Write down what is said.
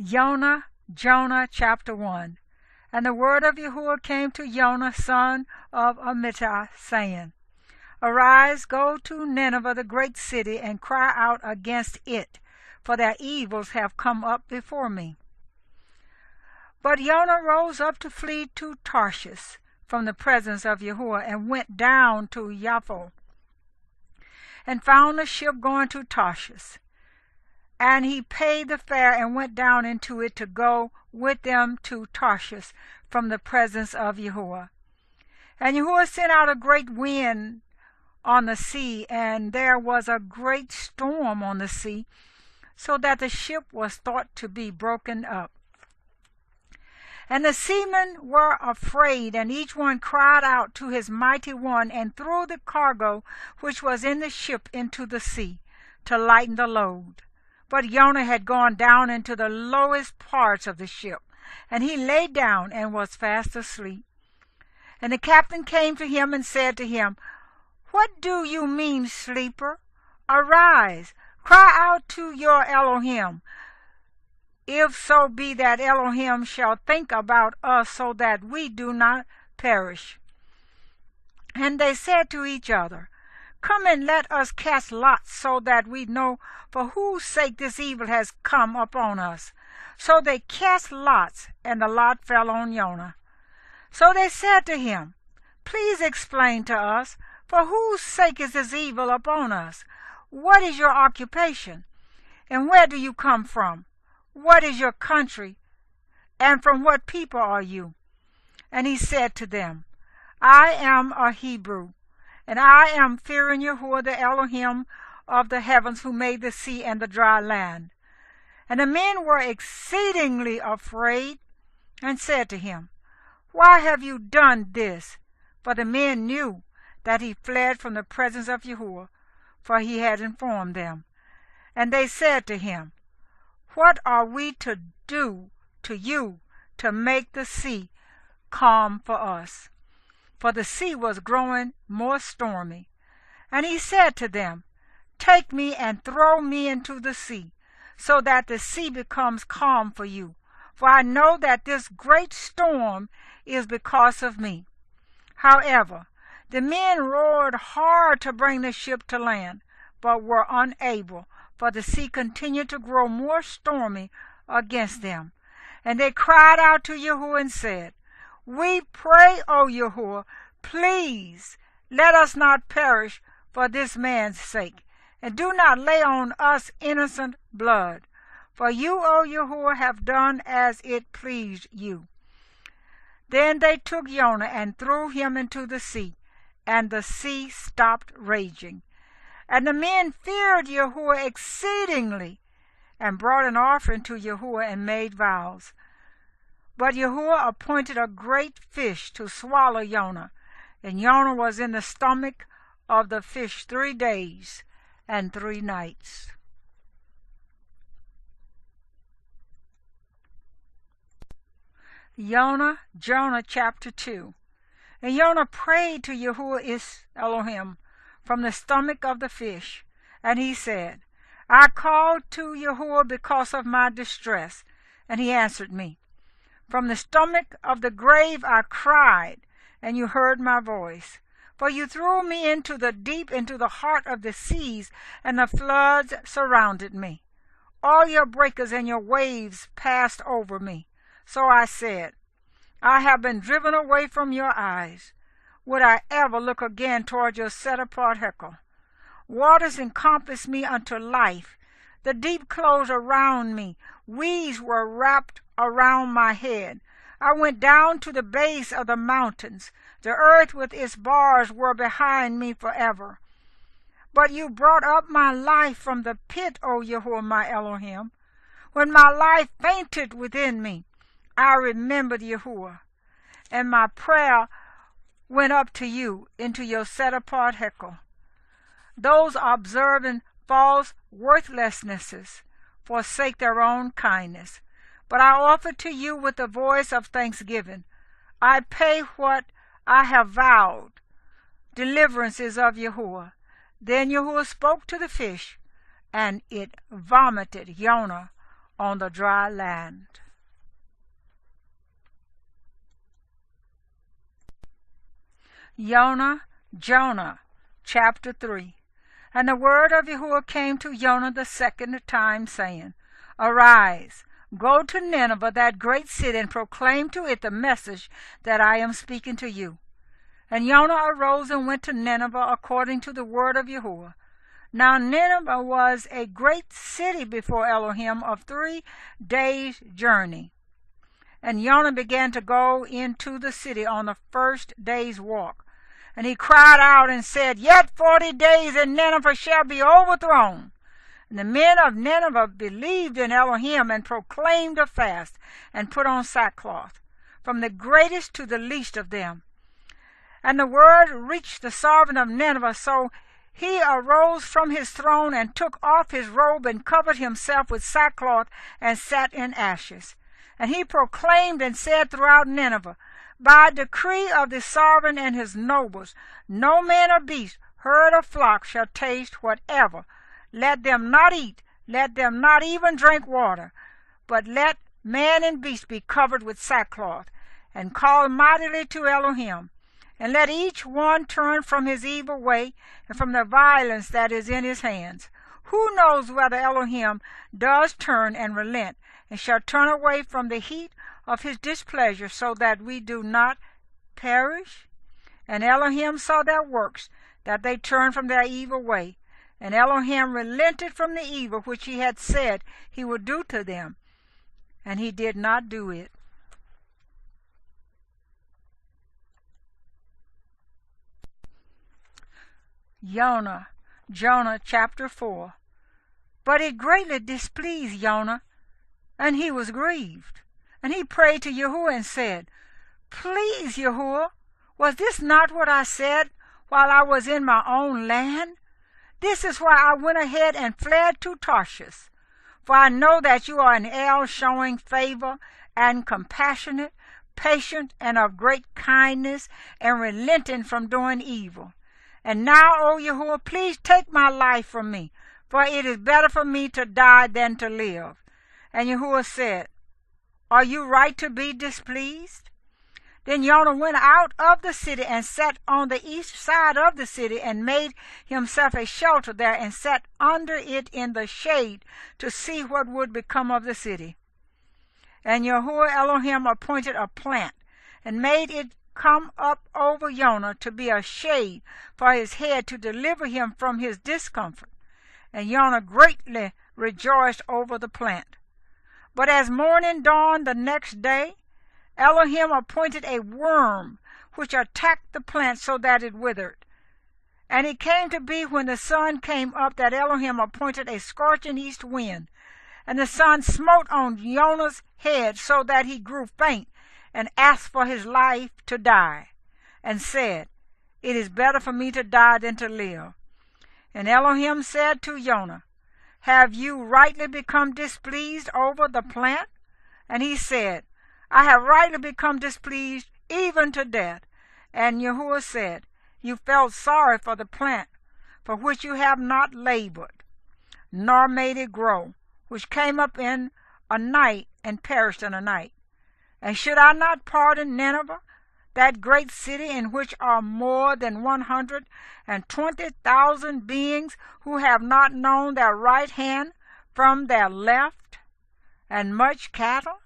Jonah chapter 1. And the word of Yahuwah came to Yonah, son of Amittai, saying, Arise, go to Nineveh, the great city, and cry out against it, for their evils have come up before me. But Yonah rose up to flee to Tarshish from the presence of Yahuwah, and went down to Jaffa, and found a ship going to Tarshish. And he paid the fare and went down into it to go with them to Tarshish from the presence of Yahuwah. And Yahuwah sent out a great wind on the sea, and there was a great storm on the sea, so that the ship was thought to be broken up. And the seamen were afraid, and each one cried out to his mighty one, and threw the cargo which was in the ship into the sea, to lighten the load. But Jonah had gone down into the lowest parts of the ship, and he lay down and was fast asleep. And the captain came to him and said to him, What do you mean, sleeper? Arise, cry out to your Elohim, if so be that Elohim shall think about us, so that we do not perish. And they said to each other, Come and let us cast lots, so that we know for whose sake this evil has come upon us. So they cast lots, and the lot fell on Jonah. So they said to him, Please explain to us, for whose sake is this evil upon us? What is your occupation? And where do you come from? What is your country? And from what people are you? And he said to them, I am a Hebrew, and I am fearing Yahuwah, the Elohim of the heavens, who made the sea and the dry land. And the men were exceedingly afraid, and said to him, Why have you done this? For the men knew that he fled from the presence of Yahuwah, for he had informed them. And they said to him, What are we to do to you to make the sea calm for us? For the sea was growing more stormy. And he said to them, Take me and throw me into the sea, so that the sea becomes calm for you. For I know that this great storm is because of me. However, the men roared hard to bring the ship to land, but were unable, for the sea continued to grow more stormy against them. And they cried out to Yahuwah and said, We pray, O Yahuwah, please let us not perish for this man's sake, and do not lay on us innocent blood. For you, O Yahuwah, have done as it pleased you. Then they took Jonah and threw him into the sea, and the sea stopped raging. And the men feared Yahuwah exceedingly, and brought an offering to Yahuwah and made vows. But Yahuwah appointed a great fish to swallow Jonah, and Jonah was in the stomach of the fish 3 days and 3 nights. Jonah chapter 2. And Jonah prayed to Yahuwah his Elohim from the stomach of the fish, and he said, I called to Yahuwah because of my distress, and he answered me. From the stomach of the grave I cried, and you heard my voice. For you threw me into the deep, into the heart of the seas, and the floods surrounded me. All your breakers and your waves passed over me. So I said, I have been driven away from your eyes. Would I ever look again toward your set-apart heckle? Waters encompassed me unto life. The deep closed around me. Weeds were wrapped around my head. I went down to the base of the mountains. The earth with its bars were behind me forever. But you brought up my life from the pit, O Yahuwah my Elohim. When my life fainted within me, I remembered Yahuwah, and my prayer went up to you into your set-apart heckle. Those observing false worthlessnesses forsake their own kindness. But I offer to you with the voice of thanksgiving. I pay what I have vowed. Deliverance is of Yahuwah. Then Yahuwah spoke to the fish, and it vomited Yonah on the dry land. Jonah, chapter 3. And the word of Yahuwah came to Jonah the second time, saying, Arise, go to Nineveh, that great city, and proclaim to it the message that I am speaking to you. And Jonah arose and went to Nineveh according to the word of Yahuwah. Now Nineveh was a great city before Elohim of 3 days' journey. And Jonah began to go into the city on the first day's walk. And he cried out and said, Yet 40 days, and Nineveh shall be overthrown. And the men of Nineveh believed in Elohim and proclaimed a fast and put on sackcloth, from the greatest to the least of them. And the word reached the sovereign of Nineveh, so he arose from his throne and took off his robe and covered himself with sackcloth and sat in ashes. And he proclaimed and said throughout Nineveh, By decree of the sovereign and his nobles, no man or beast, herd or flock shall taste whatever. Let them not eat, let them not even drink water, but let man and beast be covered with sackcloth, and call mightily to Elohim. And let each one turn from his evil way and from the violence that is in his hands. Who knows whether Elohim does turn and relent, and shall turn away from the heat of his displeasure, so that we do not perish? And Elohim saw their works, that they turned from their evil way. And Elohim relented from the evil which he had said he would do to them, and he did not do it. Jonah chapter 4. But it greatly displeased Jonah, and he was grieved. And he prayed to Yahuwah and said, Please, Yahuwah, was this not what I said while I was in my own land? This is why I went ahead and fled to Tarshish. For I know that you are an El, showing favor and compassionate, patient, and of great kindness, and relenting from doing evil. And now, O Yahuwah, please take my life from me, for it is better for me to die than to live. And Yahuwah said, Are you right to be displeased? Then Jonah went out of the city and sat on the east side of the city, and made himself a shelter there, and sat under it in the shade to see what would become of the city. And Yahuwah Elohim appointed a plant, and made it come up over Jonah to be a shade for his head, to deliver him from his discomfort. And Jonah greatly rejoiced over the plant. But as morning dawned the next day, Elohim appointed a worm which attacked the plant so that it withered. And it came to be when the sun came up that Elohim appointed a scorching east wind, and the sun smote on Jonah's head so that he grew faint, and asked for his life to die, and said, It is better for me to die than to live. And Elohim said to Jonah, Have you rightly become displeased over the plant? And he said, I have rightly become displeased even to death. And Yahuwah said, You felt sorry for the plant, for which you have not labored, nor made it grow, which came up in a night and perished in a night. And should I not pardon Nineveh, that great city in which are more than 120,000 beings who have not known their right hand from their left, and much cattle?